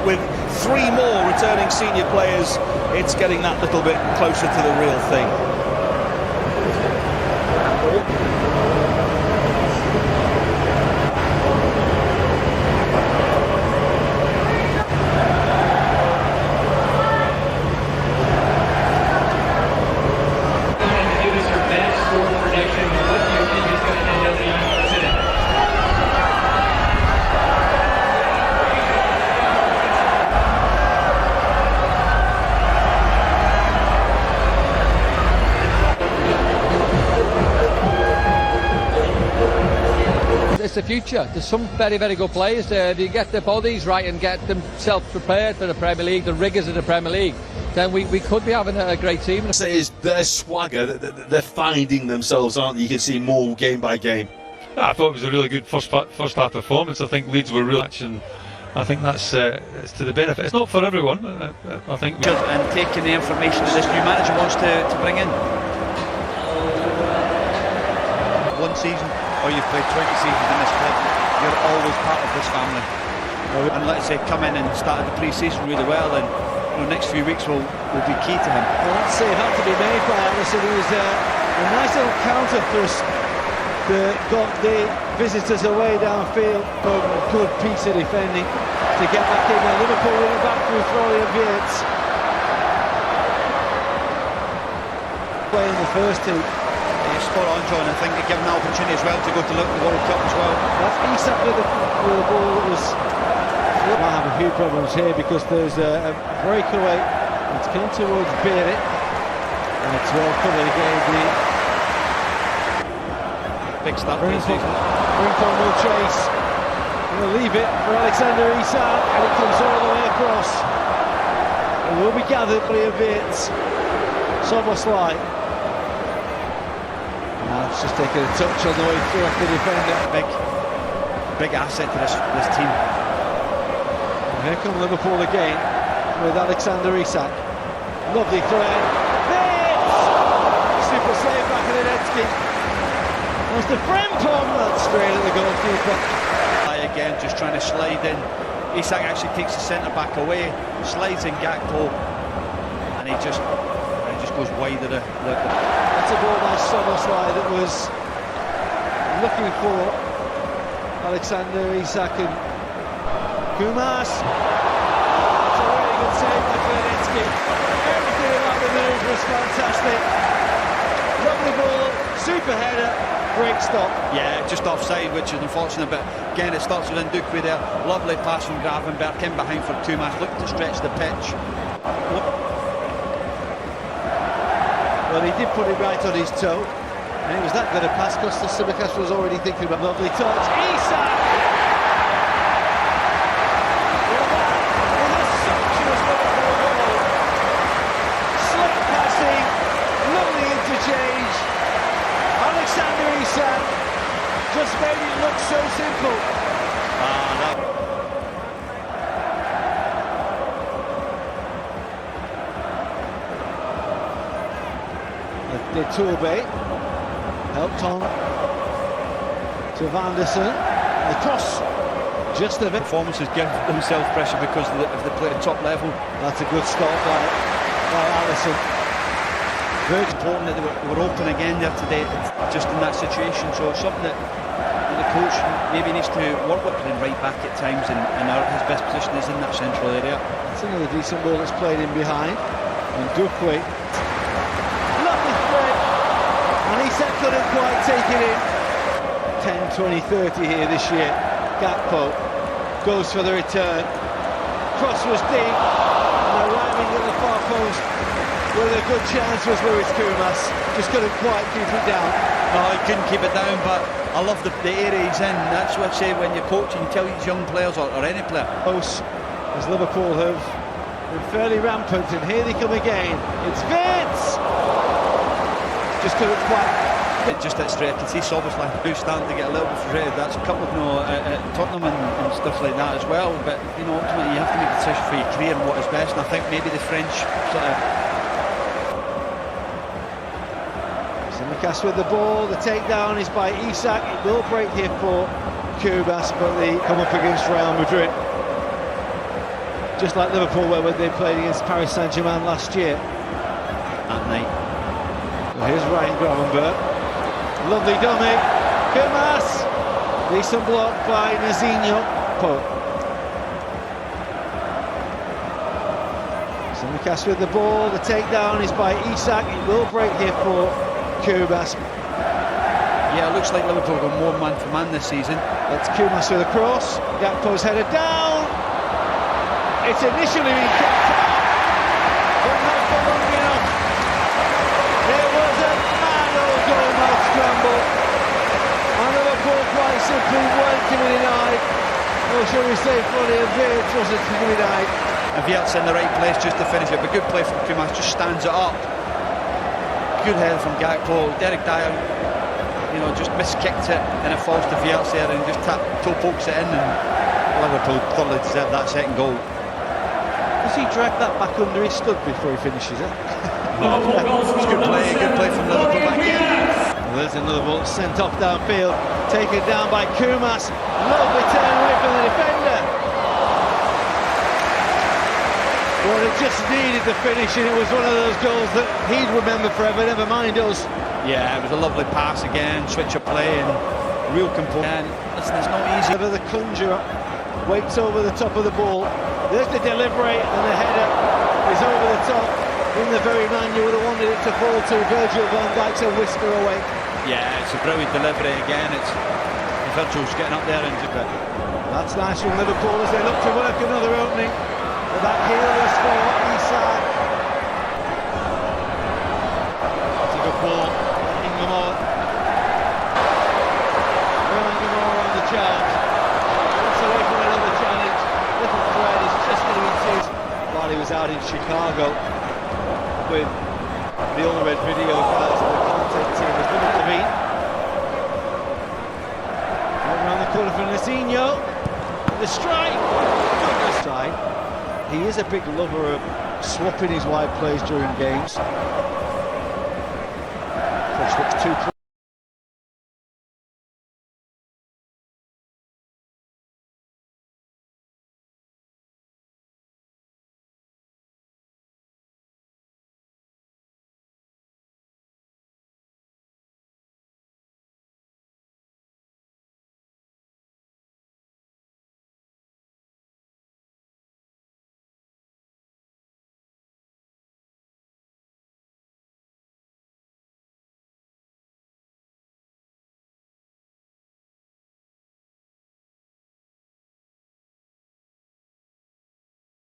but with 3 more returning senior players, it's getting that little bit closer to the real thing. It's the future. There's some very, very good players there. If you get their bodies right and get themselves prepared for the Premier League, the rigours of the Premier League, then we could be having a great team. Is their swagger, they're finding themselves, aren't they? You can see more game by game. I thought it was a really good first half performance. I think Leeds were real action. I think that's it's to the benefit. It's not for everyone. I think. And taking the information that this new manager wants to bring in. One season, or you've played 20 seasons in this club, you're always part of this family. And let's say come in and started the pre-season really well, and the next few weeks will be key to him. Well, that save had to be made by Alisson. It was a nice little counter thrust that got the visitors away downfield. Good piece of defending to get back in there. Liverpool with it back through Florian Wirtz. Playing the first two. Spot on, John. I think they give him an opportunity as well to go to look at the World Cup as well. That's Isak with the ball that was... Might have a few problems here because there's a breakaway. It's come towards Beirut. And it's well covered again. Big start for the season. Rincon will chase. He'll leave it for Alexander Isak, and it comes all the way across. It will be gathered by a bit. Soboslai. It's just taking a touch on the way through off the defender. Big asset to this team. And here come Liverpool again with Alexander Isak. Lovely thread. Fits! Super save back at Lenetsky. There's the Frimpong. That's straight at the goalkeeper. Again, just trying to slide in. Isak actually takes the centre back away, slides in Gakpo, and he just goes wide of the. That's a ball by Soboslai that was looking for Alexander Isak and Kumas. That's a really good save by Lenetsky. Everything about the move was fantastic. Lovely ball, super header, great stop. Yeah, just offside, which is unfortunate, but again it starts with Ndukwe there. Lovely pass from Gravenberg, in behind for Kumas, looked to stretch the pitch. Well, he did put it right on his toe, and it was that good a pass. Kostas Tsimikas was already thinking about lovely touch. Isak! Well, that was a sumptuous Liverpool goal. Slick passing, lovely interchange. Alexander Isak just made it look so simple. De Tourbe helped on to Van der Sar. The cross just a bit. Performances give themselves pressure because if they play at top level. That's a good start by Alisson. Very important that they were open again there today, just in that situation. So it's something that the coach maybe needs to work with, playing right back at times, and his best position is in that central area. That's another decent ball that's played in behind. And Ndukwe. And Isak couldn't quite take it in. 10, 20, 30 here this year. Gakpo goes for the return. Cross was deep. And arriving at the far post with a good chance was Lewis Kumas. Just couldn't quite keep it down. No, he couldn't keep it down, but I love the area he's in. That's what I say when you're coaching, you tell these young players or any player. Close, as Liverpool have been fairly rampant, and here they come again. It's Vince! Just couldn't quite. Just that straight, I can see Soboslai who's starting to get a little bit frustrated. That's a couple of Tottenham and stuff like that as well. But ultimately you have to make a decision for your career and what is best. And I think maybe the French sort of. Tsimikas with the ball. The takedown is by Isak. It will break here for Kumas, but they come up against Real Madrid. just like Liverpool were when they played against Paris Saint-Germain last year. That night. Well, here's Ryan Gravenberg. Lovely dummy. Kumas. Decent block by Nazinho. Simicast with the ball. The takedown is by Isak. It will break here for Kumas. Yeah, it looks like Liverpool got more man for man this season. That's Kumas with a cross. Gakpo's headed down. It's initially been kept out, but not for long enough. It was a mad old goal-mouth scramble, and Liverpool quite simply weren't to be denied. Or shall we say, Florian Wirtz wasn't to be denied. And Wirtz in the right place just to finish it. But good play from Kumas, just stands it up. Good head from Gakpo. Derek Dyer, just miskicked it, and it falls to Wirtz there and just toe pokes it in, and Liverpool thoroughly deserved that second goal. Does he drag that back under his stud before he finishes it? It's good play from Liverpool back in. Well, there's another ball sent off downfield, taken down by Kumas. Lovely turn away from the defender. Well, it just needed the finish, and it was one of those goals that he'd remember forever, never mind us. Yeah, it was a lovely pass again, switch of play, and real composure. And listen, it's not easy. The conjurer waits over the top of the ball. There's the delivery, and the header is over the top. In the very man you would have wanted it to fall to. Virgil van Dijk's a whisker away. Yeah, it's a brilliant delivery again. It's Virgil's getting up there and it. That's nice from Liverpool as they look to work another opening. But that heel is for Isak. That's a good ball. Ingemar. On the charge. It's away from another challenge. Little thread is just getting into while he was out in Chicago with the All Red video guys and the content team with Liverpool. Around the corner for Nazinho. The strike. Goodness side. He is a big lover of swapping his wide plays during games. Cross looks too close.